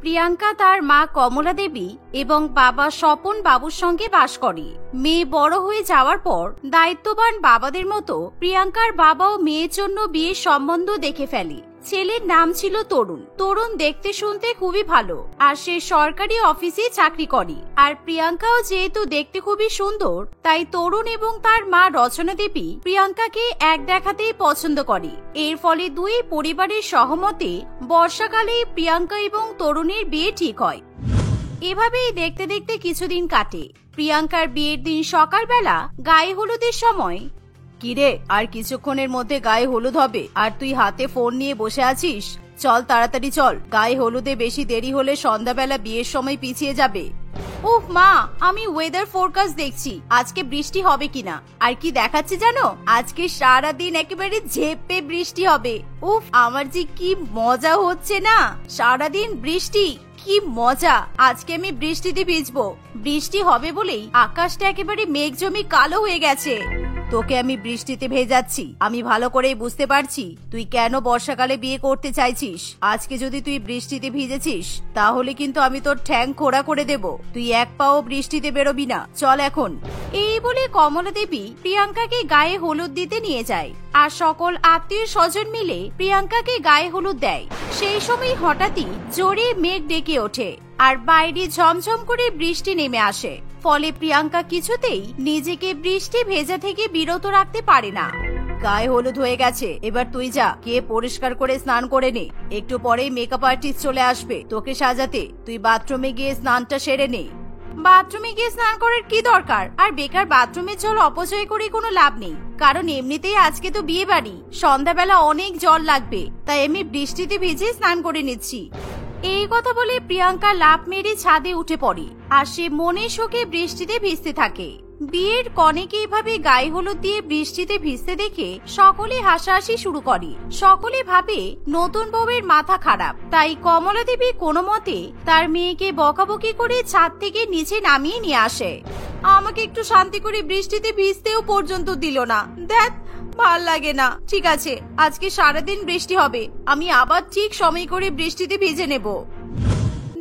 প্রিয়াঙ্কা তার মা কমলা দেবী এবং বাবা স্বপন বাবুর সঙ্গে বাস করে। মেয়ে বড় হয়ে যাওয়ার পর দায়িত্ববান বাবাদের মতো প্রিয়াঙ্কার বাবাও মেয়ের জন্য বিয়ের সম্বন্ধ দেখে ফেলে। ছেলের নাম ছিল তরুণ। তরুণ দেখতে শুনতে খুবই ভালো, আর সে সরকারি অফিসে চাকরি করে। আর প্রিয়াঙ্কাও যেহেতু দেখতে খুবই সুন্দর, তাই তরুণ এবং তার মা রচনা দেবী প্রিয়াঙ্কাকে এক দেখাতেই পছন্দ করে। এর ফলে দুই পরিবারের সহমতে বর্ষাকালে প্রিয়াঙ্কা এবং তরুণের বিয়ে ঠিক হয়। এভাবেই দেখতে দেখতে কিছুদিন কাটে। প্রিয়াঙ্কার বিয়ের দিন সকালবেলা গায়ে হলুদের সময়, কিরে আর কিছুক্ষণের মধ্যে গায়ে হলুদ হবে, আর তুই হাতে ফোন নিয়ে বসে আছিস? চল তাড়াতাড়ি চল, গায়ে হলুদে বেশি দেরি হলে সন্ধ্যাবেলা বিয়ের সময় পিছিয়ে যাবে। উফ মা, আমি ওয়েদার ফোরকাস্ট দেখছি, আজকে বৃষ্টি হবে কিনা। আর কি দেখাচ্ছে জানো, আজকে সারাদিন একেবারে ঝেপে বৃষ্টি হবে। উফ, আমার যে কি মজা হচ্ছে না, সারাদিন বৃষ্টি, কি মজা। আজকে আমি বৃষ্টিতে ভিজবো। বৃষ্টি হবে বলেই আকাশটা একেবারে মেঘ জমি কালো হয়ে গেছে। তোকে আমি বৃষ্টিতে ভেজাচ্ছি, আমি ভালো করেই বুঝতে পারছি তুই কেন বর্ষাকালে বিয়ে করতে চাইছিস। আজকে যদি তুই বৃষ্টিতে ভিজেছিস তাহলে কিন্তু আমি তোর ঠ্যাং খোড়া করে দেব। তুই এক পাও বৃষ্টিতে বেরোবি না, চল এখন। এই বলে কমলা দেবী প্রিয়াঙ্কাকে গায়ে হলুদ দিতে নিয়ে যায়, আর সকল আত্মীয় স্বজন মিলে প্রিয়াঙ্কাকে গায়ে হলুদ দেয়। সেই সময় হঠাৎই জোরে মেঘ ডেকে ওঠে, আর বাইরে ঝমঝম করে বৃষ্টি নেমে আসে। ফলে প্রিয়াঙ্কা কিছুতেই নিজেকে বৃষ্টি ভেজা থেকে বিরত রাখতে পারে না। গায়ে হলুদ হয়ে গেছে, এবার তুই যা, কে পরিষ্কার করে স্নান করে নে। একটু পরেই মেকআপ আর্টিস্ট চলে আসবে তোকে সাজাতে। তুই বাথরুমে গিয়ে স্নানটা সেরে নে। বাথরুমে গিয়ে স্নান করার কি দরকার? আর বেকার বাথরুমের জল অপচয় করে কোনো লাভ নেই, কারণ এমনিতেই আজকে তো বিয়ে বাড়ি, সন্ধ্যাবেলা অনেক জল লাগবে, তাই আমি বৃষ্টিতে ভিজে স্নান করে নিচ্ছি। এই কথা বলে প্রিয়াঙ্কা লাফ মেরে ছাদে উঠে পড়ে, আর সে মনে শোকে বৃষ্টিতে ভিজতে থাকে। বিয়ের কনেকে এভাবে গায়ে হলুদ দিয়ে বৃষ্টিতে ভিজতে দেখে সকলে হাসাহাসি শুরু করে। সকলে ভাবে নতুন বউয়ের মাথা খারাপ, তাই কমলা দেবী কোনো মতে তার মেয়েকে বকাবকি করে ছাদ থেকে নিচে নামিয়ে নিয়ে আসে। আমাকে একটু শান্তি করে বৃষ্টিতে ভিজতেও পর্যন্ত দিল না। দেখ, ভাল লাগে না। ঠিক আছে, আজকে সারাদিন বৃষ্টি হবে, আমি আবার ঠিক সময় করে বৃষ্টিতে ভিজে নেব।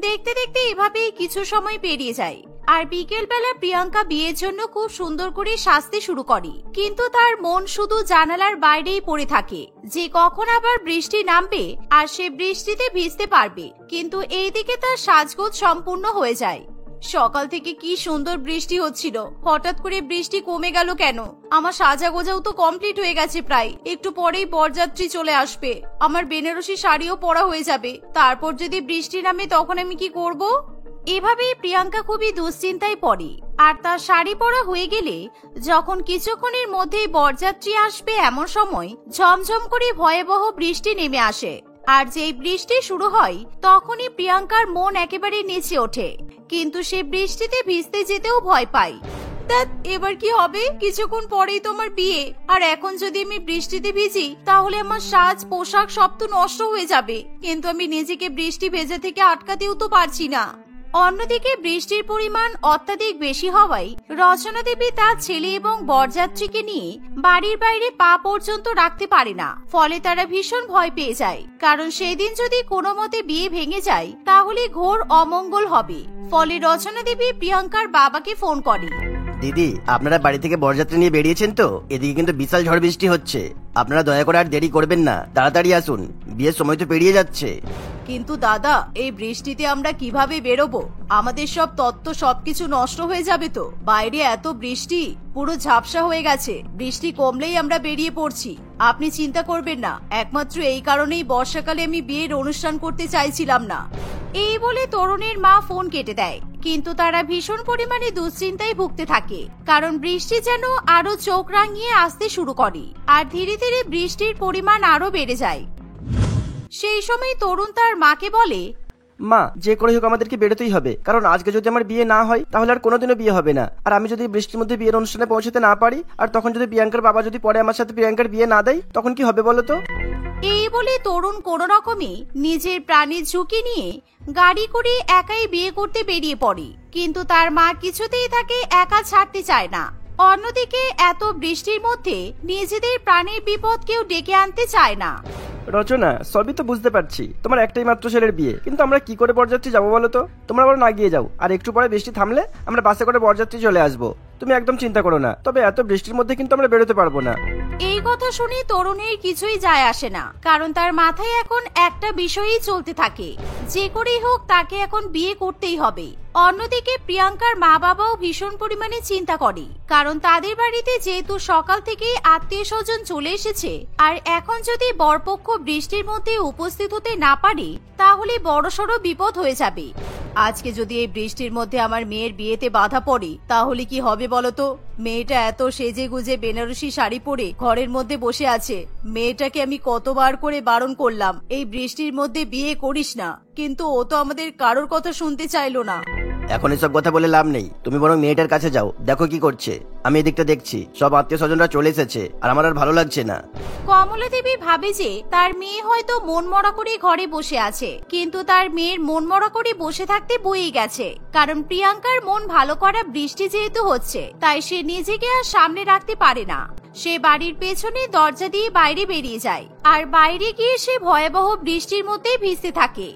দেখতে দেখতে এভাবেই কিছু সময় পেরিয়ে যায়, আর বিকেল বেলা প্রিয়াঙ্কা বিয়ের জন্য খুব সুন্দর করে সাজতে শুরু করে। কিন্তু তার মন শুধু জানালার বাইরেই পড়ে থাকে যে কখন আবার বৃষ্টি নামবে আর সে বৃষ্টিতে ভিজতে পারবে। কিন্তু এইদিকে তার সাজগোজ সম্পূর্ণ হয়ে যায়। সকাল থেকে কি সুন্দর বৃষ্টি হচ্ছিল, হঠাৎ করে বৃষ্টি কমে গেল কেন? আমার সাজা গোজাও তো কমপ্লিট হয়ে গেছে প্রায়, একটু পরেই বরযাত্রী চলে আসবে, আমার বেনারসি শাড়িও পরা হয়ে যাবে। তারপর যদি বৃষ্টি নামে তখন আমি কি করব? এভাবেই প্রিয়াঙ্কা খুবই দুশ্চিন্তায় পড়ে। আর তার শাড়ি পরা হয়ে গেলে যখন কিছুক্ষণের মধ্যেই বরযাত্রী আসবে, এমন সময় ঝমঝম করে ভয়াবহ বৃষ্টি নেমে আসে। আর যেই বৃষ্টি শুরু হয় তখনই প্রিয়াঙ্কার মন একেবারে নেচে ওঠে, কিন্তু সে বৃষ্টিতে ভিজতে যেতেও ভয় পায়। এবার কি হবে? কিছুক্ষণ পরেই তোমার বিয়ে, আর এখন যদি আমি বৃষ্টিতে ভিজি তাহলে আমার সাজ পোশাক সব তো নষ্ট হয়ে যাবে। কিন্তু আমি নিজেকে বৃষ্টি ভেজা থেকে আটকাতেও তো পারছি না। অন্যদিকে বৃষ্টির পরিমাণ অত্যাধিক বেশি হওয়ায় রচনা দেবী তার ছেলে এবং বরযাত্রীকে নিয়ে বাড়ির বাইরে পা পর্যন্ত রাখতে পারে না। ফলে তারা ভীষণ ভয় পেয়ে যায়, কারণ সেই দিন যদি কোনো মতে বিয়ে ভেঙে যায় তাহলে ঘোর অমঙ্গল হবে। ফলে রচনা দেবী প্রিয়াঙ্কার বাবাকে ফোন করে। দিদি, আপনারা বাড়ি থেকে বরযাত্রী নিয়ে বেরিয়েছেন তো? এদিকে কিন্তু বিশাল ঝড় বৃষ্টি হচ্ছে, আপনারা দয়া করে আর দেরি করবেন না, তাড়াতাড়ি আসুন, বিয়ের সময় তো পেরিয়ে যাচ্ছে। কিন্তু দাদা, এই বৃষ্টিতে আমরা কিভাবে বেরোবো? আমাদের সব তত্ত্ব সবকিছু নষ্ট হয়ে যাবে তো। বাইরে এত বৃষ্টি, পুরো ঝাপসা হয়ে গেছে, বৃষ্টি কমলেই আমরা বেরিয়ে পড়ছি। আপনি চিন্তা করবেন না, একমাত্র এই কারণেই বর্ষাকালে আমি বিয়ের অনুষ্ঠান করতে চাইছিলাম না। এই বলে তরুণের মা ফোন কেটে দেয়। কিন্তু তারা ভীষণ পরিমাণে দুশ্চিন্তায় ভুগতে থাকে, কারণ বৃষ্টি যেন আরো চোখ রাঙিয়ে আসতে শুরু করে, আর ধীরে ধীরে বৃষ্টির পরিমাণ আরো বেড়ে যায়। সেই সময় তরুণ তার মাকে বলে, মা, যে করে হোক আমাদেরকে বেরোতেই হবে, কারণ আজকে যদি আমার বিয়ে না হয় তাহলে আর কোনোদিনও বিয়ে হবে না। আর আমি যদি বৃষ্টির মধ্যে বিয়ের অনুষ্ঠানে পৌঁছতে না পারি, আর তখন যদি প্রিয়াঙ্কার বাবা যদি পরে আমার সাথে প্রিয়াঙ্কার বিয়ে না দেয়, তখন কি হবে বলো তো? এই বলে তরুণ কোন রকমে নিজের প্রাণের ঝুঁকি নিয়ে গাড়ি করে একাই বিয়ে করতে বেরিয়ে পড়ে। কিন্তু তার মা কিছুতেই তাকে একা ছাড়তে চায় না। অন্যদিকে এত বৃষ্টির মধ্যে নিজেদের প্রাণের বিপদ কেউ ডেকে আনতে চায় না। রচনা, সবই তো বুঝতে পারছি, তোমার একটাই মাত্র ছেলের বিয়ে, কিন্তু আমরা কি করে বরযাত্রী যাবো বলো তো? তোমরা বরং না গিয়ে যাও, আর একটু পরে বৃষ্টি থামলে আমরা বাসে করে বরযাত্রী চলে আসবো। তুমি একদম চিন্তা করো না, তবে এত বৃষ্টির মধ্যে কিন্তু আমরা বেরোতে পারবো না। এই কথা শুনে তরুণীর কিছুই যায় আসে না, কারণ তার মাথায় এখন একটা বিষয়ই চলতে থাকে, যে করেই হোক তাকে এখন বিয়ে করতেই হবে। অন্যদিকে প্রিয়াঙ্কার মা বাবাও ভীষণ পরিমাণে চিন্তা করে, কারণ তাদের বাড়িতে যেহেতু সকাল থেকে আত্মীয় স্বজন চলে এসেছে, আর এখন যদি বরপক্ষ বৃষ্টির মধ্যে উপস্থিত হতে না পারে তাহলে বড়সড় বিপদ হয়ে যাবে। আজকে যদি এই বৃষ্টির মধ্যে আমার মেয়ের বিয়েতে বাধা পড়ে তাহলে কি হবে বলতো? মেয়েটা এত সেজে গুজে বেনারসি শাড়ি পরে ঘরের মধ্যে বসে আছে, মেয়েটাকে আমি কতবার করে বারণ করলাম এই বৃষ্টির মধ্যে বিয়ে করিস না, কিন্তু ও তো আমাদের কারোর কথা শুনতে চাইলো না। এখন এসব কথা বলে লাভ নেই, তুমি বরং মেয়েটার কাছে যাও, দেখো কি করছে। আমি এদিকটা দেখছি, সব আত্মীয় স্বজনরা চলে এসেছে, আর আমার আর ভালো লাগছে না। কমলা দেবী ভাবে যে তার মেয়ে হয়তো মন মরা করে ঘরে বসে আছে, কিন্তু তার মেয়ের মন মরা করে বসে থাকতে বইয়ে গেছে, কারণ প্রিয়াঙ্কার মন ভালো করা বৃষ্টি যেহেতু হচ্ছে তাই সে নিজেকে আর সামনে রাখতে পারে না। সে বাড়ির পেছনে দরজা দিয়ে বাইরে বেরিয়ে যায়, আর বাইরে গিয়ে সে ভয়াবহ বৃষ্টির মধ্যে ভিজতে থাকে।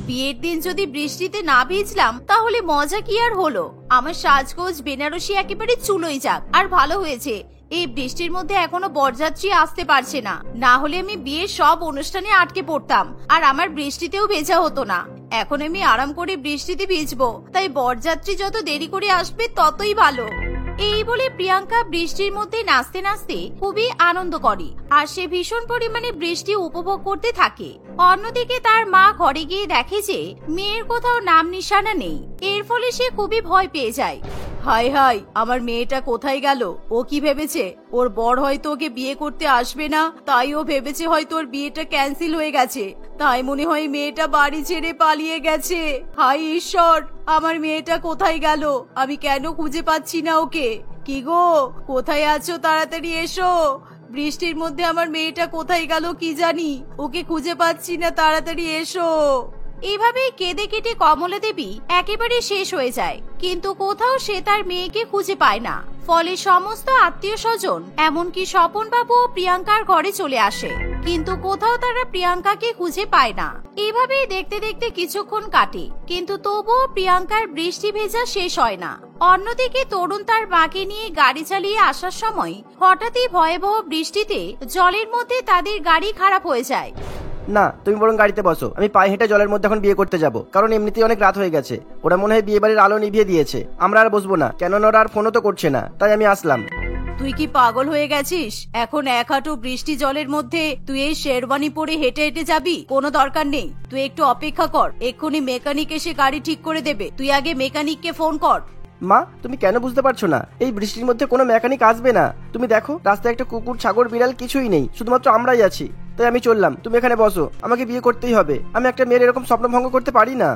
বিয়ের দিন যদি বৃষ্টিতে না ভিজলাম তাহলে মজা কি আর হলো? আমার সাজগোজ বেনারসি একেবারে চুলোই যাক। আর ভালো হয়েছে এই বৃষ্টির মধ্যে এখনো বরযাত্রী আসতে পারছে না, না হলে আমি বিয়ের সব অনুষ্ঠানে আটকে পড়তাম আর আমার বৃষ্টিতেও ভেজা হতো না। এখন আমি আরাম করে বৃষ্টিতে ভিজবো, তাই বরযাত্রী যত দেরি করে আসবে ততই ভালো। এই বলে প্রিয়াঙ্কা বৃষ্টির মধ্যে নাচতে নাচতে খুবই আনন্দ করে, আর সে ভীষণ পরিমাণে বৃষ্টি উপভোগ করতে থাকে। অন্যদিকে তার মা ঘরে গিয়ে দেখে যে মেয়ের কোথাও নাম নিশানা নেই, এর ফলে সে খুবই ভয় পেয়ে যায়। হায় হায়, আমার মেয়েটা কোথায় গেল? ও কি ভেবেছে ওর বর হয়তো ওকে বিয়ে করতে আসবে না, তাই ও ভেবেছে হয়তো ওর বিয়েটা ক্যান্সেল হয়ে গেছে, তাই মনে হয় মেয়েটা বাড়ি ছেড়ে পালিয়ে গেছে। হায় ঈশ্বর, আমার মেয়েটা কোথায় গেল? আমি কেন খুঁজে পাচ্ছি না ওকে? কি গো, কোথায় আছো? তাড়াতাড়ি এসো, বৃষ্টির মধ্যে আমার মেয়েটা কোথায় গেল কি জানি, ওকে খুঁজে পাচ্ছি না, তাড়াতাড়ি এসো। এভাবেই কেঁদে কেটে কমলা দেবী একেবারে শেষ হয়ে যায়, কিন্তু কোথাও সে তার মেয়েকে খুঁজে পায় না। ফলে সমস্ত আত্মীয় স্বজন এমনকি স্বপন বাবু ও প্রিয়াঙ্কার ঘরে চলে আসে, কিন্তু কোথাও তারা প্রিয়াঙ্কাকে খুঁজে পায় না। এভাবেই দেখতে দেখতে কিছুক্ষণ কাটে, কিন্তু তবুও প্রিয়াঙ্কার বৃষ্টি ভেজা শেষ হয় না। অন্যদিকে তরুণ তার মাকে নিয়ে গাড়ি চালিয়ে আসার সময় হঠাৎই ভয়াবহ বৃষ্টিতে জলের মধ্যে তাদের গাড়ি খারাপ হয়ে যায়। না, তুমি বরং গাড়িতে বসো, আমি পায়ে হেঁটে জলের মধ্যে এখন বিয়ে করতে যাব, কারণ এমনিতেই অনেক রাত হয়ে গেছে। ওরা মনে হয় বিয়ে বাড়ির আলো নিভিয়ে দিয়েছে, আমরা আর বসবো না, কেননা ওরা আর ফোনও তো করছে না, তাই আমি আসলাম। তুই কি পাগল হয়ে গেছিস? এখন এক হাঁটু বৃষ্টি জলের মধ্যে তুই এই শেরওয়ানি পরে হেঁটে হেঁটে যাবি? কোনো দরকার নেই, তুই একটু অপেক্ষা কর, এক্ষুনি মেকানিক এসে গাড়ি ঠিক করে দেবে, তুই আগে মেকানিককে ফোন কর। মা, তুমি কেন বুঝতে পারছো না? এই বৃষ্টির মধ্যে কোনো মেকানিক আসবে না। তুমি দেখো রাস্তায় একটা কুকুর, ছাগল, বিড়াল কিছুই নেই, শুধুমাত্র আমরাই আছি, তাই আমি চললাম। তুমি এখানে বসো, আমাকে বিয়ে করতেই হবে, আমি একটা মেয়ের এরকম স্বপ্ন ভঙ্গ করতে পারি না।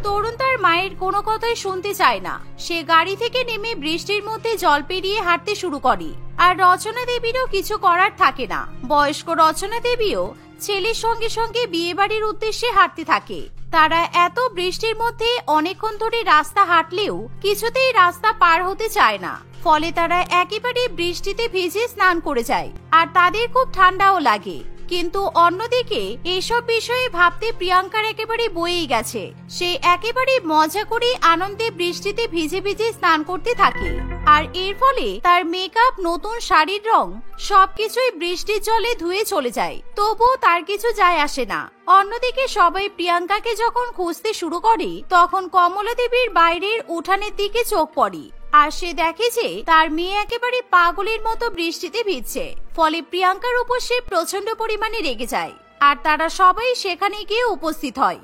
তরুণ তার মায়ের কোনো কথাই শুনতে চায় না, সে গাড়ি থেকে নেমে বৃষ্টির মধ্যে জল পেরিয়ে হাঁটতে শুরু করে। আর রচনা দেবীরও কিছু করার থাকে না, বয়স্ক রচনা দেবীও ছেলের সঙ্গে সঙ্গে বিয়ে বাড়ির উদ্দেশ্যে হাঁটতে থাকে। তারা এত বৃষ্টির মধ্যে অনেকক্ষণ ধরে রাস্তা হাঁটলেও কিছুতেই রাস্তা পার হতে চায় না, ফলে তারা একেবারে বৃষ্টিতে ভিজে স্নান করে যায়, আর তাদের খুব ঠান্ডাও লাগে। কিন্তু অন্যদিকে এসব বিষয়ে ভাবতে প্রিয়াঙ্কার একেবারে বয়েই গেছে, সে একেবারে মজা করে আনন্দে বৃষ্টিতে ভিজে ভিজে স্নান করতে থাকে, আর এর ফলে তার মেকআপ, নতুন শাড়ির রং সবকিছুই বৃষ্টির জলে ধুয়ে চলে যায়, তবুও তার কিছু যায় আসে না। অন্যদিকে সবাই প্রিয়াঙ্কাকে যখন খুঁজতে শুরু করে তখন কমলা দেবীর বাইরের উঠানের দিকে চোখ পড়ে, আর সে দেখে যে তার মেয়ে একেবারে পাগলের মতো বৃষ্টিতে ভিজছে। ফলে প্রিয়াঙ্কার উপর সে প্রচন্ড পরিমাণে রেগে যায়, আর তারা সবাই সেখানে গিয়ে উপস্থিত হয়।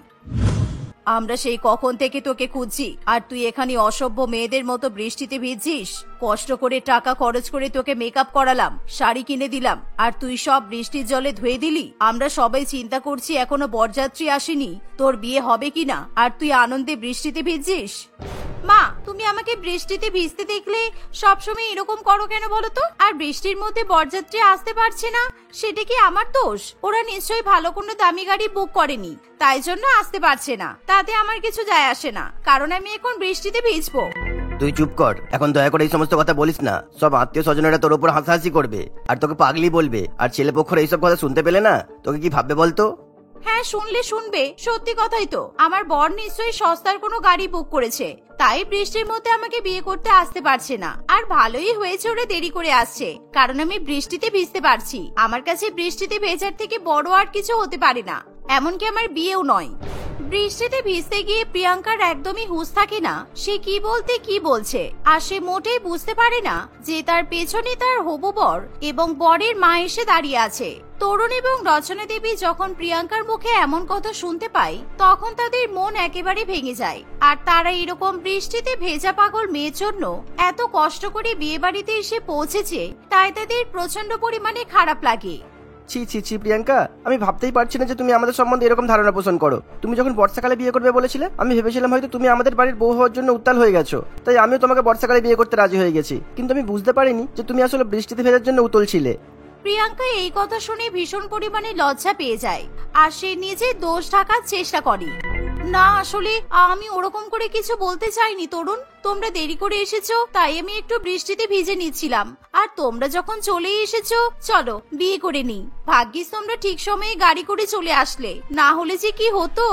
আমরা সেই কখন থেকে তোকে খুঁজছি, আর তুই এখানে অসভ্য মেয়েদের মতো বৃষ্টিতে ভিজছিস। কষ্ট করে টাকা খরচ করে তোকে মেকআপ করালাম, শাড়ি কিনে দিলাম, আর তুই সব বৃষ্টির জলে ধুয়ে দিলি। আমরা সবাই চিন্তা করছি এখনো বরযাত্রী আসেনি, তোর বিয়ে হবে কিনা, আর তুই আনন্দে বৃষ্টিতে ভিজছিস। মা, তুমি আমাকে বৃষ্টিতে ভিজতে দেখলে সবসময় এরকম করো কেন বলো তো? আর বৃষ্টির মধ্যে বরযাত্রী আসতে পারছে না, সেটা কি আমার দোষ? ওরা নিশ্চয়ই ভালো কোনো দামি গাড়ি বুক করেনি, তাই জন্য আসতে পারছে না, তাতে আমার কিছু যায় আসে না, কারণ আমি এখন বৃষ্টিতে ভিজবো। তুই চুপ কর, এখন দয়া করে এই সমস্ত কথা বলিস না। সব আত্মীয় স্বজনেরা তোর উপর হাসাহাসি করবে আর তোকে পাগলি বলবে, আর ছেলে পক্ষের এইসব কথা শুনতে পেলে না তোকে কি ভাববে বলতো? হ্যাঁ, শুনলে শুনবে, সত্যি কথাই তো। আমার বর নিশ্চয়ই সস্তার কোনো গাড়ি বুক করেছে, তাই বৃষ্টির মধ্যে আমাকে বিয়ে করতে আসতে পারছে না। আর ভালোই হয়েছে ওরা দেরি করে আসছে, কারণ আমি বৃষ্টিতে ভিজতে পারছি। আমার কাছে বৃষ্টিতে ভেজার থেকে বড় আর কিছু হতে পারে না, এমনকি আমার বিয়েও নয়। বৃষ্টিতে ভিজতে গিয়ে প্রিয়াঙ্কার একদমই হুঁশ থাকে না, সে কি বলতে কি বলছে। আর সে মোটেই বুঝতে পারে না যে তার পেছনে তার হবু বর এবং বরের মা এসে দাঁড়িয়ে আছে। তরুণ এবং রচনা দেবী যখন প্রিয়াঙ্কার মুখে এমন কথা শুনতে পায়, তখন তাদের মন একেবারে ভেঙে যায়। আর তারা এরকম বৃষ্টিতে ভেজা পাগল মেয়ের জন্য এত কষ্ট করে বিয়ে বাড়িতে এসে পৌঁছেছে, তাই তাদের প্রচন্ড পরিমাণে খারাপ লাগে। ছি ছি ছি প্রিয়াঙ্কা, আমি ভাবতেই পারছি না যে তুমি আমাদের সম্বন্ধে এরকম ধারণা পোষণ করো। তুমি যখন বর্ষাকালে বিয়ে করবে বলেছিলে, আমি ভেবেছিলাম হয়তো তুমি আমাদের বাড়ির বউ হওয়ার জন্য উত্তাল হয়ে গেছো, তাই আমিও তোমাকে বর্ষাকালে বিয়ে করতে রাজি হয়ে গেছি। কিন্তু আমি বুঝতে পারিনি যে তুমি আসলে বৃষ্টিতে ভেজার জন্য উতল ছিলে। প্রিয়াঙ্কা এই কথা শুনে ভীষণ পরিমাণে লজ্জা পেয়ে যায়, আর সে নিজে দোষ ঢাকার চেষ্টা করে। না, আসলে আমি ওরকম করে কিছু বলতে চাইনি তরুণ। তোমরা দেরি করে এসেছো, তাই আমি একটু বৃষ্টিতে ভিজে নিচ্ছিলাম। আর তোমরা যখন চলেই এসেছো, চলো বিয়ে করে নি। ভাগ্যিস তোমরা ঠিক সময়ে গাড়ি করে চলে আসলে, না হলে যে কি হতো।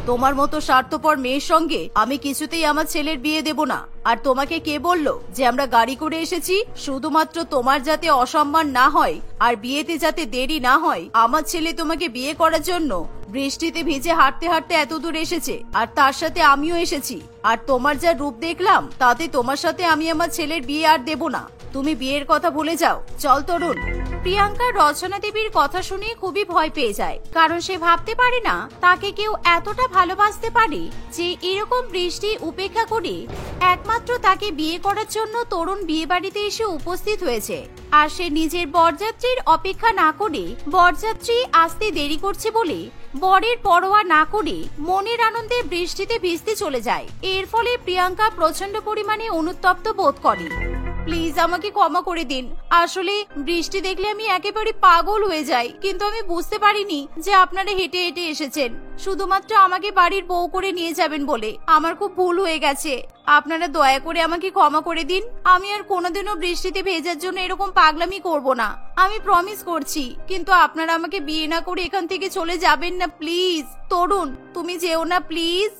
তোমার মতো স্বার্থপর মেয়ের সঙ্গে আমি কিছুতেই আমার ছেলের বিয়ে দেব না। আর তোমাকে কে বললো যে আমরা গাড়ি করে এসেছি? শুধুমাত্র তোমার যাতে অসম্মান না হয় আর বিয়েতে যাতে দেরি না হয়, আমার ছেলে তোমাকে বিয়ে করার জন্য বৃষ্টিতে ভিজে হাঁটতে হাঁটতে এত দূর এসেছে, আর তার সাথে আমিও এসেছি। আর তোমার যা রূপ দেখলাম, তাতে তোমার সাথে আমি আমার ছেলের বিয়ে আর দেব না। তুমি বিয়ের কথা ভুলে যাও, চল তরুণ। প্রিয়াঙ্কা রচনা দেবীর কথা শুনে খুবই ভয় পেয়ে যায়, কারণ সে ভাবতে পারে না তাকে কেউ এতটা ভালোবাসতে পারে যে এরকম বৃষ্টি উপেক্ষা করে একমাত্র তাকে বিয়ে করার জন্য তরুণ বিয়ে বাড়িতে এসে উপস্থিত হয়েছে। আর সে নিজের বরযাত্রীর অপেক্ষা না করে বরযাত্রী আসতে দেরি করছে বলে বরের পরোয়া না করে মনের আনন্দে বৃষ্টিতে ভিজতে চলে যায়। এর ফলে প্রিয়াঙ্কা প্রচন্ড পরিমাণে অনুতপ্ত বোধ করে। প্লিজ আমাকে ক্ষমা করে দিন, আসলে বৃষ্টি দেখলে আমি একেবারে পাগল হয়ে যাই। কিন্তু আমি বুঝতে পারিনি যে আপনারা হেঁটে হেঁটে এসেছেন শুধুমাত্র আমাকে বাড়ির বউ করে নিয়ে যাবেন বলে। আমার খুব ভুল হয়ে গেছে, আপনারা দয়া করে আমাকে ক্ষমা করে দিন। আমি আর কোনোদিনও বৃষ্টিতে ভেজার জন্য এরকম পাগলামি করব না, আমি প্রমিস করছি। কিন্তু আপনারা আমাকে বিয়ে না করে এখান থেকে চলে যাবেন না প্লিজ। তরুণ, তুমি যেও না প্লিজ।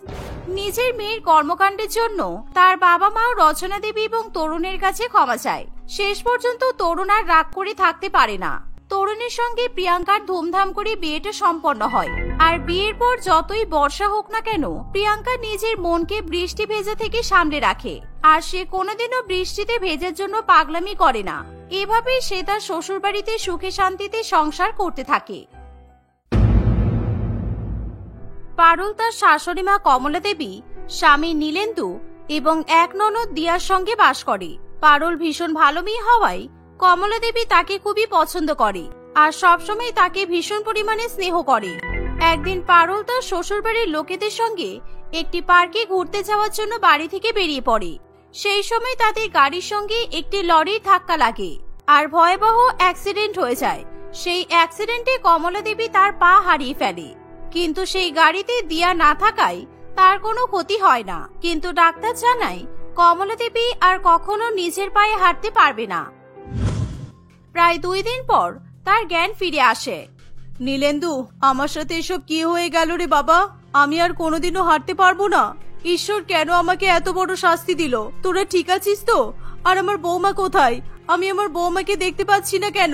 নিজের মেয়ের কর্মকাণ্ডের জন্য তার বাবা মাও রচনা দেবী এবং তরুণের কাছে ক্ষমা চায়। শেষ পর্যন্ত তরুণ আর রাগ করে থাকতে পারে না। তরুণের সঙ্গে প্রিয়াঙ্কার ধুমধাম করে বিয়েটা সম্পন্ন হয়। আর বিয়ের পর যতই বর্ষা হোক না কেন, প্রিয়াঙ্কা নিজের মনকে বৃষ্টি ভেজা থেকে সামলে রাখে। আর সে কোনোদিনও বৃষ্টিতে ভেজার জন্য পাগলামি করে না। এভাবেই সে তার শ্বশুরবাড়িতে সুখে শান্তিতে সংসার করতে থাকে। পারুল তার শাশুড়ি মা কমলা দেবী, স্বামী নীলেন্দু এবং এক ননদ দিয়ার সঙ্গে বাস করে। পারুল ভীষণ ভালো মেয়ে হওয়ায় কমলা দেবী তাকে খুবই পছন্দ করে আর সবসময় তাকে ভীষণ পরিমাণে স্নেহ করে। একদিন পারুল তার শ্বশুরবাড়ির লোকেদের সঙ্গে একটি পার্কে ঘুরতে যাওয়ার জন্য বাড়ি থেকে বেরিয়ে পড়ে। সেই সময় তাদের গাড়ির সঙ্গে একটি লরির ধাক্কা লাগে আর ভয়াবহ অ্যাক্সিডেন্ট হয়ে যায়। সেই অ্যাক্সিডেন্টে কমলা দেবী তার পা হারিয়ে ফেলে, কিন্তু সেই গাড়িতে দিয়া না থাকায় তার কোনো ক্ষতি হয় না। কিন্তু ডাক্তার জানায় কমলা দেবী আর কখনো নিজের পায়ে হাঁটতে পারবে না। প্রায় 2 দিন পর তার জ্ঞান ফিরে আসে। নীলেন্দু, আমার সাথে এসব কি হয়ে গেল রে বাবা? আমি আর কোনোদিনও হাঁটতে পারবো না। ঈশ্বর কেন আমাকে এত বড় শাস্তি দিল? তোরা ঠিক আছিস তো? আর আমার বৌমা কোথায়? আমি আমার বৌমাকে দেখতে পাচ্ছি না কেন?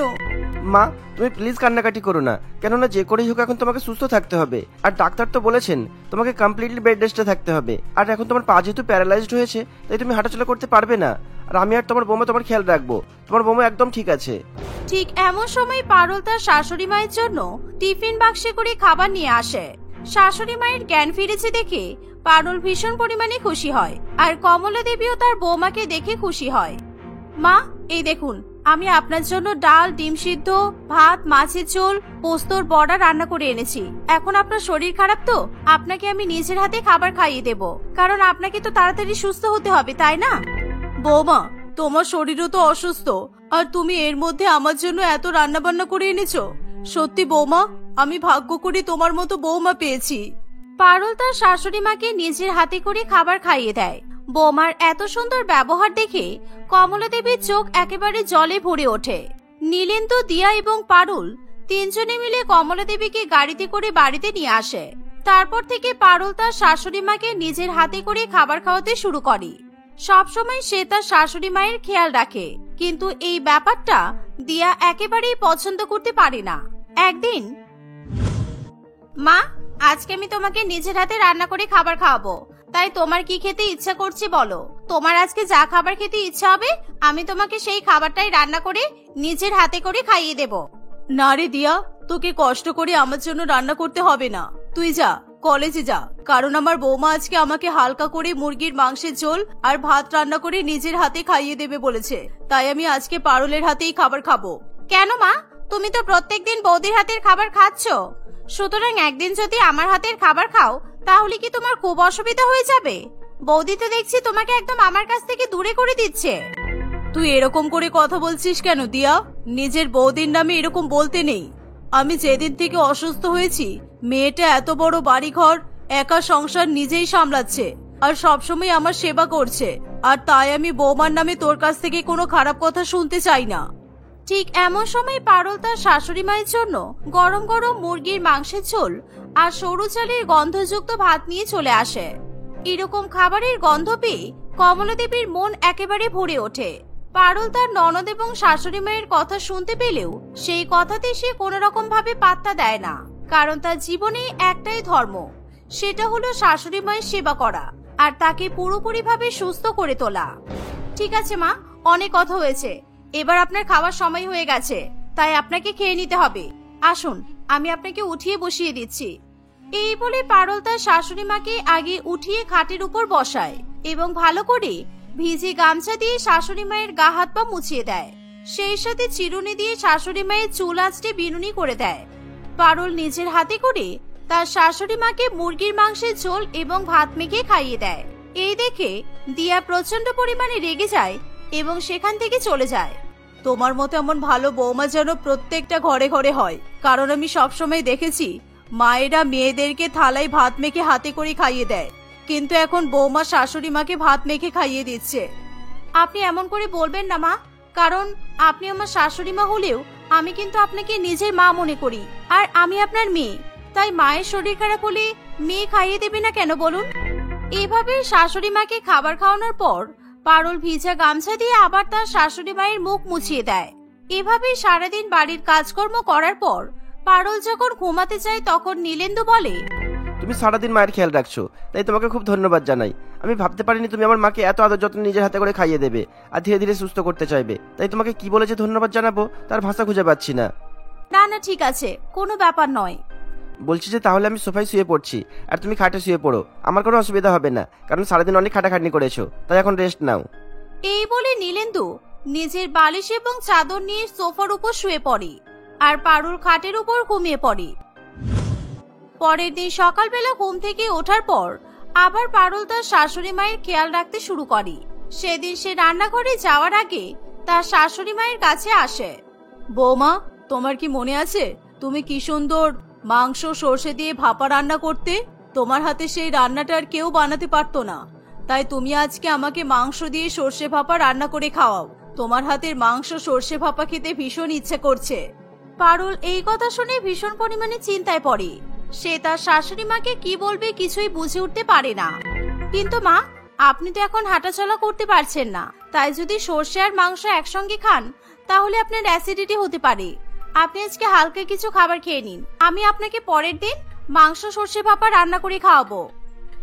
মা, তুমি প্লিজ কান্নাকাটি করো না, কেননা যে করেই হোক এখন তোমাকে সুস্থ থাকতে হবে। আর ডাক্তার তো বলেছেন তোমাকে কমপ্লিটলি বেড রেস্টে থাকতে হবে। আর এখন তোমার পা যেহেতু প্যারালাইজড হয়েছে, তাই তুমি হাঁটাচলা করতে পারবে না। আর আমি আর তোমার বৌমা তোমার খেয়াল রাখবো। তোমার বৌমা একদম ঠিক আছে। ঠিক এমন সময় পারুল তার শাশুড়ি মায়ের জন্য টিফিন বাক্সে করে খাবার নিয়ে আসে। শাশুড়ি মায়ের জ্ঞান ফিরেছে দেখে পারুল ভীষণ পরিমাণে খুশি হয়, আর কমলা দেবীও তার বৌমাকে দেখে খুশি হয়। মা, এই দেখুন, আমি আপনার জন্য ডাল, ডিম সিদ্ধ, ভাত, মাছের ঝোল, পোস্তর বড়া রান্না করে এনেছি। এখন আপনার শরীর খারাপ তো আপনাকে আমি নিজের হাতে খাবার খাইয়ে দেব, কারণ আপনাকে তো তাড়াতাড়ি সুস্থ হতে হবে, তাই না? বৌমা, তোমার শরীরও তো অসুস্থ, আর তুমি এর মধ্যে আমার জন্য এত রান্না বান্না করে এনেছো। সত্যি বৌমা, আমি ভাগ্য করে তোমার মতো বৌমা পেয়েছি। পারুল তার শাশুড়ি মাকে নিজের হাতে করে খাবার খাইয়ে দেয়। বৌমার এত সুন্দর ব্যবহার দেখে কমলা দেবীর চোখ একেবারে জলে ভরে ওঠে। নীলেন্দু, দিয়া এবং পারুল তিনজনে মিলে কমলা দেবীকে গাড়িতে করে বাড়িতে নিয়ে আসে। তারপর থেকে পারুল তার শাশুড়ি মাকে নিজের হাতে করে খাবার খাওয়াতে শুরু করে। সবসময় সে তার শাশুড়ি মায়ের খেয়াল রাখে, কিন্তু এই ব্যাপারটা দিয়া একেবারেই পছন্দ করতে পারে না। একদিন, মা, আজকে আমি তোমাকে নিজের হাতে রান্না করে খাবার খাওয়াবো, তাই তোমার কি খেতে ইচ্ছা করছে বলো। তোমার আজকে যা খাবার খেতে ইচ্ছা হবে আমি তোমাকে সেই খাবারটাই রান্না করে নিজের হাতে করে খাইয়ে দেব। না রে দিয়া, তোকে কষ্ট করে আমার জন্য রান্না করতে হবে না, তুই যা, কলেজে যা। কারণ আমার বৌমা আজকে আমাকে হালকা করে মুরগির মাংসের ঝোল আর ভাত রান্না করে নিজের হাতে খাইয়ে দেবে বলেছে, তাই আমি আজকে পারুলের হাতেই খাবার খাবো। কেন মা, তুমি তো প্রত্যেকদিন বৌদির হাতের খাবার খাচ্ছ, সুতরাং একদিন যদি আমার হাতের খাবার খাও তাহলে কি তোমার খুব অসুবিধা হয়ে যাবে? বৌদি তো দেখছি তোমাকে একদম আমার কাছ থেকে দূরে করে দিচ্ছে। তুই এরকম করে কথা বলছিস কেন দিয়া? নিজের বৌদির নামে এরকম বলতে নেই। আমি যেদিন থেকে অসুস্থ হয়েছি, মেয়েটা এত বড় বাড়িঘর একা সংসার নিজেই সামলাচ্ছে আর সবসময় আমার সেবা করছে, আর তাই আমি বৌমার নামে তোর কাছ থেকে কোনো খারাপ কথা শুনতে চাই না। ঠিক এমন সময় পারুল তার শাশুড়ি মায়ের জন্য গরম গরম মুরগির মাংসের ঝোল আর সরু চালের গন্ধযুক্ত ভাত নিয়ে চলে আসে। এরকম খাবারের গন্ধ পেয়ে কমলা দেবীর মন একেবারে ভরে ওঠে। পারুল তার ননদ এবং শাশুড়ি মায়ের কথা শুনতে পেলেও সেই কথাতে সে কোনো রকম ভাবে পাত্তা দেয় না, কারণ তার জীবনে একটাই ধর্ম, সেটা হলো শাশুড়ি মায়ের সেবা করা আর তাকে পুরোপুরি ভাবে সুস্থ করে তোলা। ঠিক আছে মা, অনেক কথা হয়েছে, এবার আপনার খাওয়ার সময় হয়ে গেছে, তাই আপনাকে খেয়ে নিতে হবে। আসুন, আমি আপনাকে উঠিয়ে বসিয়ে দিচ্ছি। এই বলে পারুল তার শাশুড়ি মাকে আগে উঠিয়ে খাটের উপর বসায় এবং ভালো করে ভিজে গামছা দিয়ে শাশুড়ি মায়ের গা হাত পা মুছিয়ে দেয়। সেই সাথে চিরুনি দিয়ে শাশুড়ি মায়ের চুল আঁচড়ে বিনুনি করে দেয়। পারুল নিজের হাতে করে তার শাশুড়ি মাকে মুরগির মাংসের ঝোল এবং ভাত মেখে খাইয়ে দেয়। এই দেখে দিয়া প্রচন্ড পরিমাণে রেগে যায় এবং সেখান থেকে চলে যায়। তোমার মতো এমন ভালো বৌমা যেন প্রত্যেকটা ঘরে ঘরে হয়, কারণ আমি সবসময় দেখেছি মায়েরা মেয়েদেরকে থালায় ভাত মেখে হাতে করে খাইয়ে দেয়, কিন্তু এখন বৌমা শাশুড়ি মাকে ভাত মেখে খাইয়ে দিচ্ছে। আপনি এমন করে বলবেন না মা, কারণ আপনি আমার শাশুড়ি মা হলেও আমি কিন্তু আপনাকে নিজের মা মনে করি, আর আমি আপনার মেয়ে, তাই মায়ের শরীর খারাপ হলে মেয়ে খাইয়ে দেবে না কেন বলুন? এভাবে শাশুড়ি মাকে খাবার খাওয়ানোর পর পারুল ভিজা গামছা দিয়ে আবার তার শাশুড়ি মায়ের মুখ মুছিয়ে দেয়। এভাবে সারাদিন বাড়ির কাজকর্ম করার পর পারুল যখন ঘুমাতে চায় তখন নীলেন্দু বলে, তুমি সারাদিন মায়ের খেয়াল রাখছো, তাই তোমাকে খুব ধন্যবাদ জানাই। আমি ভাবতে পারিনি তুমি আমার মাকে এত আদর যত্ন নিজের হাতে করে খাইয়ে দেবে আর ধীরে ধীরে সুস্থ করতে চাইবে, তাই তোমাকে কি বলে যে ধন্যবাদ জানাবো তার ভাষা খুঁজে পাচ্ছি না। না না, ঠিক আছে, কোনো ব্যাপার নয়। বলছি যে তাহলে আমি সোফায় শুয়ে পড়ছি আর তুমি খাটে শুয়ে পড়ো, আমার কোনো অসুবিধা হবে না, কারণ সারাদিন অনেক খাটাখাটনি করেছো, তাই এখন রেস্ট নাও। এই বলে নীলেন্দু নিজের বালিশ এবং চাদর নিয়ে সোফার উপর শুয়ে পড়ে আর পারুল খাটের উপর ঘুমিয়ে পড়ে। পরের দিন সকালবেলা ঘুম থেকে ওঠার পর আবার পারুল তার শাশুড়ি মায়ের খেয়াল রাখতে শুরু করে। সেদিন সে রান্নাঘরে যাওয়ার আগে তার শাশুড়ি মায়ের কাছে আসে। বৌমা, তোমার কি মনে আছে তুমি কি সুন্দর মাংস সর্ষে দিয়ে ভাপা রান্না করতে? তোমার হাতে সেই রান্নাটা আর কেউ বানাতে পারতো না, তাই তুমি আজকে আমাকে মাংস দিয়ে সর্ষে ভাপা রান্না করে খাওয়াও। তোমার হাতের মাংস সর্ষে ভাপা খেতে ভীষণ ইচ্ছে করছে। পারুল এই কথা শুনে ভীষণ পরিমাণে চিন্তায় পড়ে। সে তার শাশুড়ি মাকে কি বলবে কিছুই বুঝে উঠতে পারে না। কিন্তু মা, আপনি তো এখন হাঁটাচলা করতে পারছেন না, তাই যদি সর্ষে আর মাংস একসঙ্গে খান তাহলে আপনার অ্যাসিডিটি হতে পারে। আপনি আজকে হালকা কিছু খাবার খেয়ে নিন, আমি আপনাকে পরের দিন মাংস সর্ষে ভাপা রান্না করে খাওয়াবো।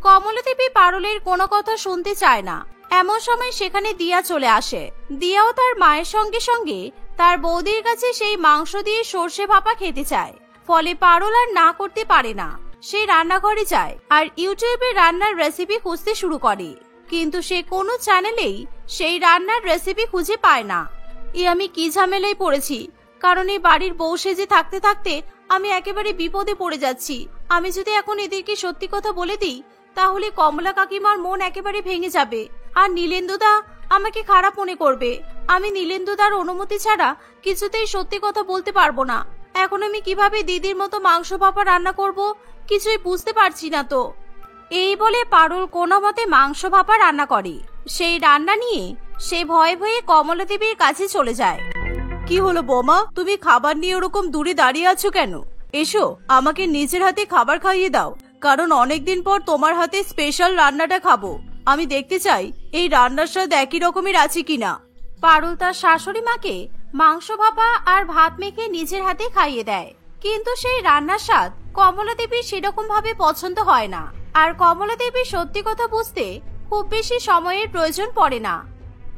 কমলা দেবী পারুলের কোনো কথা শুনতে চায় না। এমন সময় সেখানে দিয়া চলে আসে। দিয়াও তার মায়ের সঙ্গে সঙ্গে তার বৌদির কাছে সেই মাংস দিয়ে সর্ষে ভাপা খেতে চায়, ফলে পারুল আর না করতে পারে না। সে রান্নাঘরে যায় আর ইউটিউবে রান্নার রেসিপি খুঁজতে শুরু করে, কিন্তু সে কোনো চ্যানেলেই সেই রান্নার রেসিপি খুঁজে পায় না। আমি কি ঝামেলায় পড়েছি, কারণ এই বাড়ির বউ সেজে থাকতে থাকতে আমি একেবারে বিপদে পড়ে যাচ্ছি। আমি যদি এখন এদেরকে সত্যি কথা বলে দিই তাহলে কমলা কাকিমার মন একেবারে ভেঙে যাবে আর নীলেন্দুদা আমাকে খারাপ মনে করবে। আমি নীলেন্দুদার অনুমতি ছাড়া কিছুতেই সত্যি কথা বলতে পারবো না। এখন আমি কিভাবে দিদির মতো মাংস ভাপা রান্না করব কিছুই বুঝতে পারছি না তো। এই বলে পারুল কোনো মতে মাংস ভাপা রান্না করে। সেই রান্না নিয়ে সে ভয়ে ভয়ে কমলা দেবীর কাছে চলে যায়। কি হলো বৌমা, তুমি খাবার নিয়ে ওরকম দূরে দাঁড়িয়ে আছো কেন? এসো, আমাকে নিজের হাতে খাবার খাইয়ে দাও, কারণ অনেকদিন পর তোমার হাতে স্পেশাল রান্নাটা খাবো। আমি দেখতে চাই এই রান্নার স্বাদ একই রকমের আছে কিনা। পারুল তার শাশুড়ি মাকে মাংস ভাপা আর ভাত মেখে নিজের হাতে খাইয়ে দেয়, কিন্তু সেই রান্নার স্বাদ কমলা দেবীর সেরকম ভাবে পছন্দ হয় না। আর কমলা দেবীর সত্যি কথা বুঝতে খুব বেশি সময়ের প্রয়োজন পড়ে না।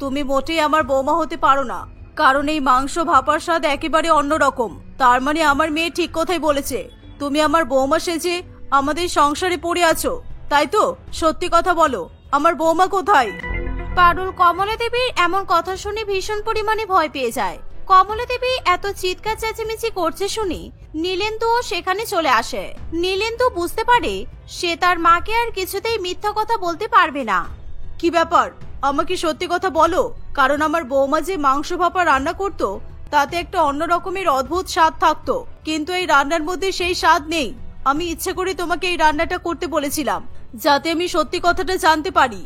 তুমি মোটেই আমার বৌমা হতে পারো না, কারণ এই মাংস ভাপার স্বাদ একেবারে অন্যরকম। তার মানে আমার মেয়ে ঠিক কথাই বলেছে, তুমি আমার বৌমা সেজে আমাদের সংসারে পড়ে আছো, তাই তো? সত্যি কথা বলো, আমার বৌমা কোথায়? পারুল কমলা দেবীর এমন কথা শুনে ভীষণ পরিমাণে ভয় পেয়ে যায়। কমলা দেবী এত চিৎকার চেঁচামেচি করছে শুনে নীলেন্দুও সেখানে চলে আসে। নীলেন্দু বুঝতে পারে সে তার মাকে আর কিছুতেই মিথ্যা কথা বলতে পারবে না। কি ব্যাপার, আমাকে সত্যি কথা বলো, কারণ আমার বৌমা যে মাংস ভাপা রান্না করতো তাতে একটা অন্য রকমের অদ্ভুত স্বাদ থাকতো, কিন্তু এই রান্নার মধ্যে সেই স্বাদ নেই। আমি ইচ্ছে করে তোমাকে এই রান্নাটা করতে বলেছিলাম যাতে আমি সত্যি কথাটা জানতে পারি।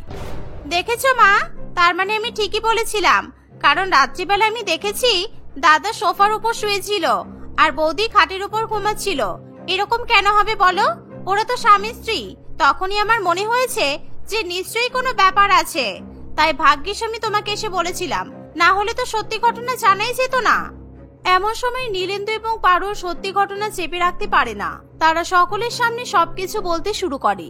দেখেছো মা, তার মানে আমি ঠিকই বলেছিলাম, কারণ রাত্রিবেলা আমি দেখেছি দাদা সোফার উপর শুয়েছিল আর বৌদি খাটের উপর ঘুমাচ্ছিল। এরকম কেন হবে বলো? ওরা তো স্বামী স্ত্রী। তখনই আমার মনে হয়েছে যে নিশ্চয়ই কোনো ব্যাপার আছে, তাই ভাগ্যিস আমি তোমাকে এসে বলেছিলাম, না হলে তো সত্যি ঘটনা জানাই যেত না। এমন সময় নীলেন্দু এবং পারুল সত্যি ঘটনা চেপে রাখতে পারে না। তারা সকলের সামনে সবকিছু বলতে শুরু করে।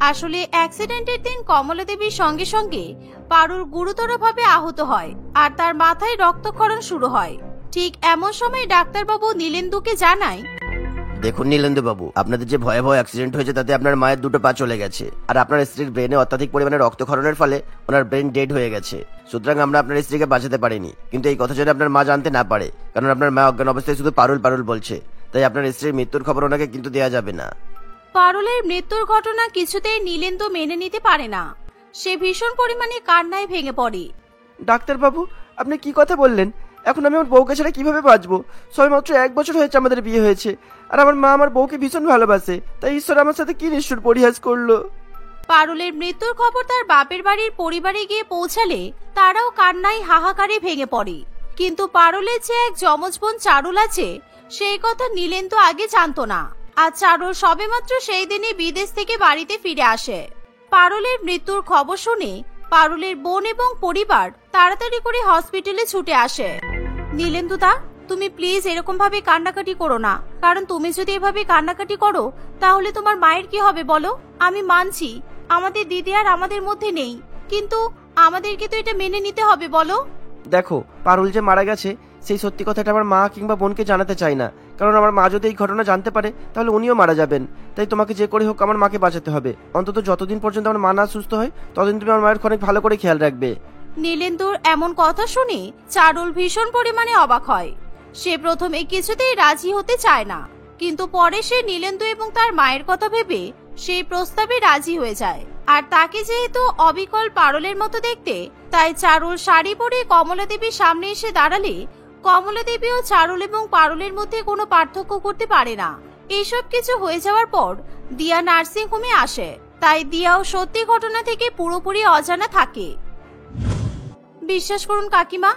আসলে অ্যাক্সিডেন্টের দিন কমলা দেবীর সঙ্গে সঙ্গে পারুল গুরুতরভাবে আহত হয় আর তার মাথায় রক্তক্ষরণ শুরু হয়। ঠিক এমন সময় ডাক্তারবাবু নীলেন্দুকে জানায়, দেখুন নীলেন্দু বাবু, আপনাদের যে ভয়াবহ অ্যাক্সিডেন্ট হয়েছে তাতে আপনার মায়ের দুটো পা চলে গেছে, আর আপনার স্ত্রীর ব্রেনে অত্যাধিক পরিমাণে রক্তক্ষরণের ফলে ওনার ব্রেন ডেড হয়ে গেছে। সুতরাং আমরা আপনার স্ত্রীকে বাঁচাতে পারিনি, কিন্তু এই কথা যদি আপনার মা জানতে না পারে, কারণ আপনার মা অজ্ঞান অবস্থায় শুধু পারুল পারুল বলছে, তাই আপনার স্ত্রীর মৃত্যুর খবর ওনাকে কিন্তু দেওয়া যাবে না। পারুলের মৃত্যুর ঘটনা কিছুতেই নীলেন্দু মেনে নিতে পারে না। সে ভীষণ পরিমাণে কান্নায় ভেঙে পড়ে। ডাক্তারবাবু, আপনি কি কথা বললেন? এখন আমি আমার বউকে ছাড়া কিভাবে বাঁচবো? সবেমাত্র 1 বছর হয়েছে আমাদের বিয়ে হয়েছে, আর আমার মা আমার বউকে ভীষণ ভালোবাসে, তাই ঈশ্বর আমার সাথে কি নিষ্ঠুর পরিহাস করলো। পারুলের মৃত্যুর খবর তার বাপের বাড়ির পরিবারে গিয়ে পৌঁছালে তারাও কান্নায় হাহাকারে ভেঙে পড়ে। কিন্তু পারুলের যে এক যমজ বোন চারুল আছে সেই কথা নীলেন্দু আগে জানতো না। আর চারুল সবেমাত্র সেই দিনে বিদেশ থেকে বাড়িতে ফিরে আসে। পারুলের মৃত্যুর খবর শুনে পারুলের বোন এবং পরিবার তাড়াতাড়ি করে হসপিটালে ছুটে আসে। নীলেন্দুদা, তুমি প্লিজ এরকম ভাবে কান্নাকাটি করো না, কারণ তুমি যদি এভাবে কান্নাকাটি করো তাহলে তোমার মায়ের কি হবে বলো? আমি মানছি আমাদের দিদি আর আমাদের মধ্যে নেই, কিন্তু আমাদেরকে তো এটা মেনে নিতে হবে বলো। দেখো, পারুল যে মারা গেছে সেই সত্যি কথাটা আমার মা কিংবা বোনকে জানাতে চাই না, কারণ আমার মা যদি এই ঘটনা জানতে পারে তাহলে উনিও মারা যাবেন। তাই তোমাকে যে করে হোক আমার মাকে বাঁচাতে হবে। অন্তত যতদিন পর্যন্ত আমার মা না সুস্থ হয় ততদিন তুমি আমার মায়ের অনেক ভালো করে খেয়াল রাখবে। নীলেন্দুর এমন কথা শুনে চারুল ভীষণ পরিমাণে অবাক হয়। সে প্রথমে কিছুতেই রাজি হতে চায় না, কিন্তু পরে সে নীলেন্দু এবং তার মায়ের কথা ভেবে সেই প্রস্তাবে রাজি হয়ে যায়। আর তাকে যেহেতু অবিকল পারুলের মতো দেখতে, তাই চারুল শাড়ি পরে কমলা দেবীর সামনে এসে দাঁড়ালে কমলা দেবীও চারুল এবং পারুলের মধ্যে কোনো পার্থক্য করতে পারে না। এইসব কিছু হয়ে যাওয়ার পর দিয়া নার্সিং হোমে আসে, তাই দিয়াও সত্যি ঘটনা থেকে পুরোপুরি অজানা থাকে। বিশ্বাস করুন কাকিমা,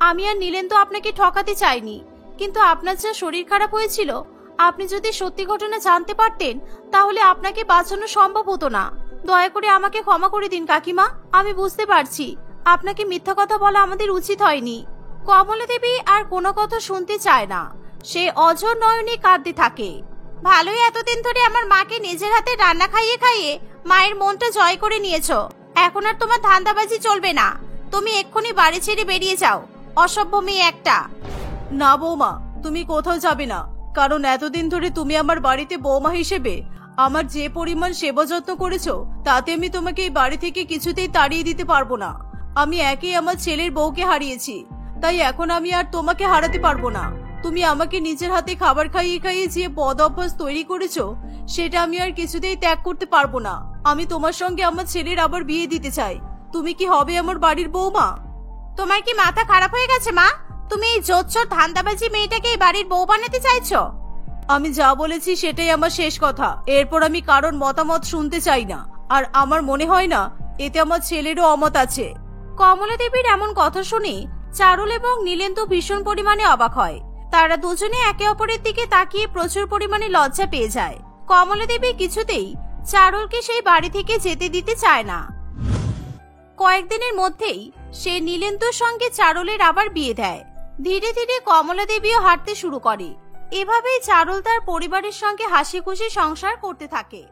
আমি আর নীলেন্দু আপনাকে ঠকাতে চাইনি, কিন্তু আপনার যা শরীর খারাপ হয়েছিল, আপনি যদি সত্যি ঘটনা জানতে পারতেন তাহলে আপনাকে বাঁচানো সম্ভব হতো না। দয়া করে আমাকে ক্ষমা করে দিন কাকিমা। আমি বুঝতে পারছি আপনাকে মিথ্যা কথা বলা আমাদের উচিত হয়নি। কমলা দেবী আর কোনো কথা শুনতে চায় না। সে অঝোর নয়নে কাঁদতে থাকে। ভালোই এতদিন ধরে আমার মাকে নিজের হাতে রান্না খাইয়ে খাইয়ে মায়ের মনটা জয় করে নিয়েছো। এখন আর তোমার ধান্দাবাজি চলবে না। তুমি এক্ষুনি বাড়ি ছেড়ে বেরিয়ে যাও, অসভ্য মেয়ে একটা। না বৌমা, তুমি কোথাও যাবে না, কারণ এতদিন ধরে তুমি আমার বাড়িতে বৌমা হিসেবে আমার যে পরিমাণ সেবা যত্ন করেছো তাতে আমি তোমাকে এই বাড়ি থেকে কিছুতেই তাড়িয়ে দিতে পারবো না। আমি একেই আমার ছেলের বউকে হারিয়েছি, তাই এখন আমি আর তোমাকে হারাতে পারবো না। তুমি আমাকে নিজের হাতে খাবার খাইয়ে খাইয়ে যে বদ অভ্যাস তৈরি করেছো সেটা আমি আর কিছুতেই ত্যাগ করতে পারবো না। আমি তোমার সঙ্গে আমার ছেলের আবার বিয়ে দিতে চাই। তুমি কি হবে আমার বাড়ির বৌমা? তোমার কি মাথা খারাপ হয়ে গেছে মা? তুমি এই জোচ্চোর ধান্দাবাজি মেয়েটাকে এই বাড়ির বউ বানাতে চাইছো? আমি যা বলেছি সেটাই আমার শেষ কথা। এরপর আমি কারোর মতামত শুনতে চাই না। আর আমার মনে হয় না এতে আমার ছেলেরও অমত আছে। কমলা দেবীর এমন কথা শুনে চারুল এবং নীলেন্দু ভীষণ পরিমাণে অবাক হয়। তারা দুজনে একে অপরের দিকে তাকিয়ে প্রচুর পরিমাণে লজ্জা পেয়ে যায়। কমলা দেবী কিছুতেই চারুলকে সেই বাড়ি থেকে যেতে দিতে চায় না। কয়েকদিনের মধ্যেই সে নীলেন্দুর সঙ্গে চারুলের আবার বিয়ে দেয়। ধীরে ধীরে কমলা দেবীও হাঁটতে শুরু করে। এভাবেই চারুল তার পরিবারের সঙ্গে হাসি খুশি সংসার করতে থাকে।